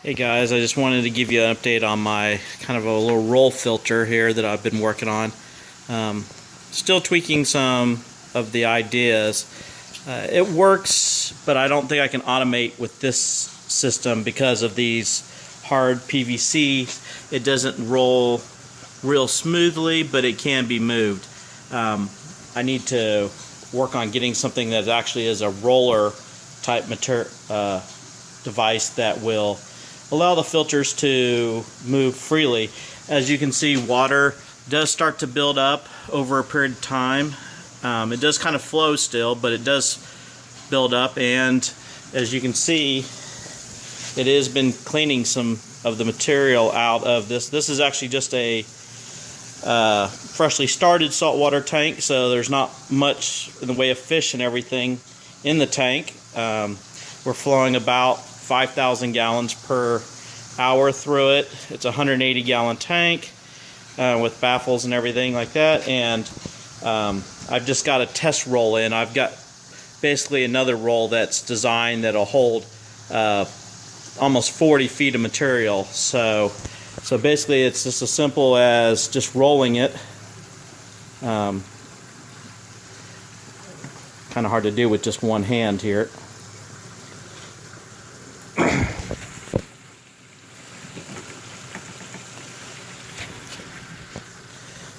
Hey guys, I just wanted to give you an update on my kind of a little roll filter here that I've been working on. Still tweaking some of the ideas. It works, but I don't think I can automate with this system because of these hard PVC. It doesn't roll real smoothly, but it can be moved. I need to work on getting something that actually is a roller type device that will allow the filters to move freely. As you can see, water does start to build up over a period of time. It does kind of flow still, but it does build up, and as you can see, it has been cleaning some of the material out of this. This is actually just a freshly started saltwater tank, so there's not much in the way of fish and everything in the tank. We're flowing about 5,000 gallons per hour through it. It's a 180 gallon tank with baffles and everything like that, and I've just got a test roll in. I've got basically another roll that's designed that'll hold almost 40 feet of material. So basically it's just as simple as just rolling it. Kind of hard to do with just one hand here.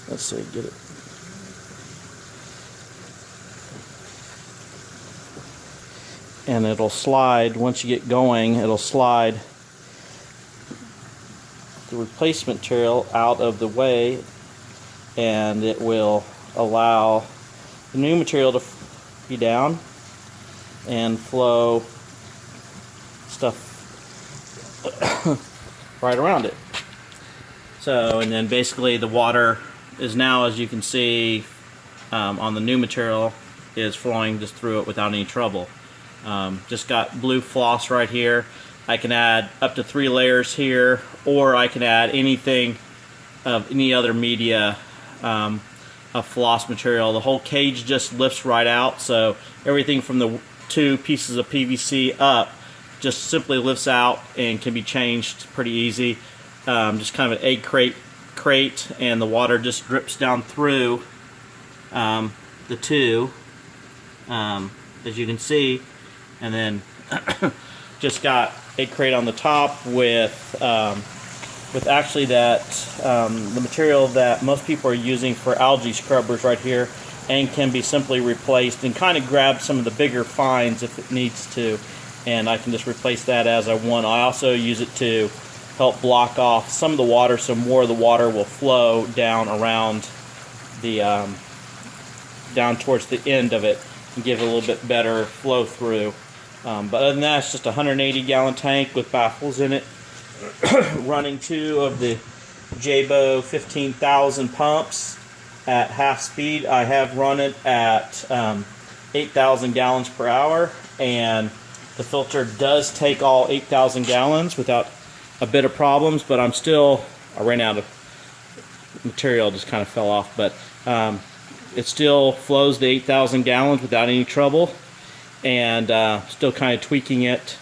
Let's see, get it. And it'll slide, once you get going, it'll slide the replacement material out of the way, and it will allow the new material to be down and flow stuff right around it. So, and then basically the water is now, as you can see, on the new material, is flowing just through it without any trouble. Just got blue floss right here. I can add up to 3 layers here, or I can add anything of any other media of floss material. The whole cage just lifts right out, so everything from the 2 pieces of PVC up just simply lifts out and can be changed pretty easy. Just kind of an egg crate, and the water just drips down through the 2, as you can see, and then just got egg crate on the top with actually that the material that most people are using for algae scrubbers right here, and can be simply replaced, and kind of grab some of the bigger fines if it needs to, and I can just replace that as I want. I also use it to help block off some of the water, so more of the water will flow down around the down towards the end of it and give it a little bit better flow through. But other than that, it's just a 180 gallon tank with baffles in it, running 2 of the Jabo 15,000 pumps at half speed. I have run it at 8,000 gallons per hour, and the filter does take all 8,000 gallons without a bit of problems, but I ran out of material, just kind of fell off, but it still flows the 8,000 gallons without any trouble, and still kind of tweaking it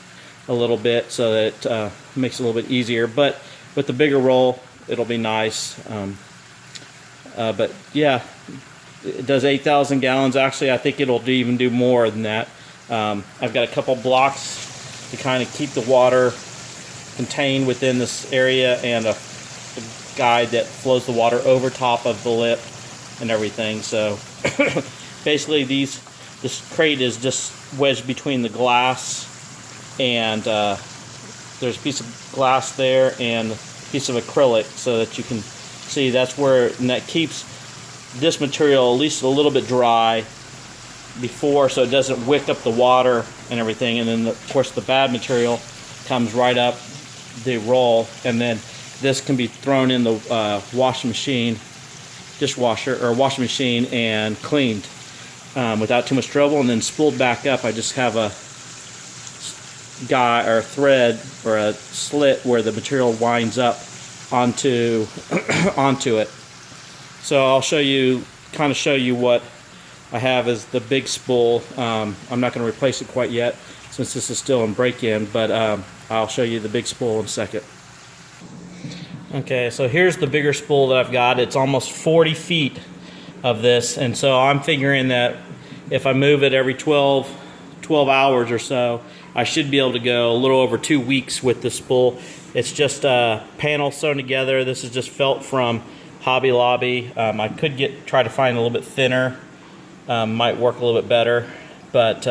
a little bit so that it makes it a little bit easier, but with the bigger roll it'll be nice. But yeah, it does 8,000 gallons. Actually, I think it'll even do more than that. I've got a couple blocks to kind of keep the water contained within this area, and a guide that flows the water over top of the lip and everything. So basically this crate is just wedged between the glass, and there's a piece of glass there and a piece of acrylic, so that you can see that's where, and that keeps this material at least a little bit dry before, so it doesn't wick up the water and everything. And then of course the bad material comes right up the roll, and then this can be thrown in the washing machine, dishwasher or washing machine, and cleaned without too much trouble, and then spooled back up. I just have a thread or a slit where the material winds up onto it. So I'll show you what I have as the big spool. I'm not going to replace it quite yet. since this is still in break-in, but I'll show you the big spool in a second. Okay, so here's the bigger spool that I've got. It's almost 40 feet of this, and so I'm figuring that if I move it every 12 hours or so, I should be able to go a little over 2 weeks with this spool. It's just panels sewn together. This is just felt from Hobby Lobby. I could try to find a little bit thinner. Might work a little bit better, but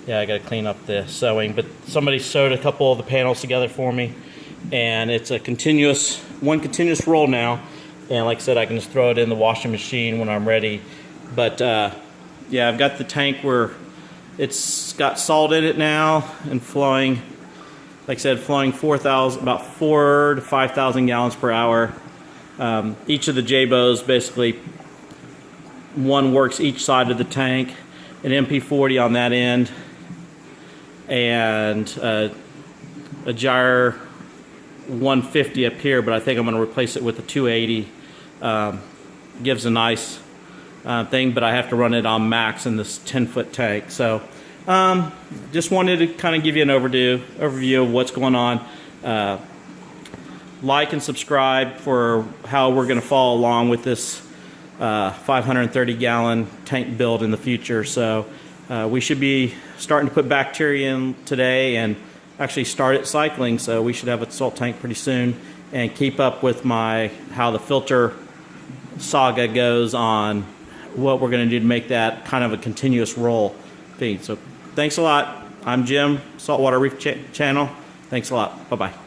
yeah, I got to clean up the sewing. But somebody sewed a couple of the panels together for me, and it's a one continuous roll now. And like I said, I can just throw it in the washing machine when I'm ready. But yeah, I've got the tank where it's got salt in it now and flowing. Like I said, flowing about 4,000 to 5,000 gallons per hour. Each of the J-bows, basically, one works each side of the tank, an MP40 on that end, and a gyre 150 up here, but I think I'm going to replace it with a 280. Gives a nice thing, but I have to run it on max in this 10-foot tank. So just wanted to kind of give you an overview of what's going on. Like and subscribe for how we're going to follow along with this 530 gallon tank build in the future. So we should be starting to put bacteria in today and actually start it cycling, so we should have a salt tank pretty soon, and keep up with how the filter saga goes on what we're going to do to make that kind of a continuous roll feed. So thanks a lot. I'm Jim, Saltwater Reef Channel. Thanks a lot. Bye-bye.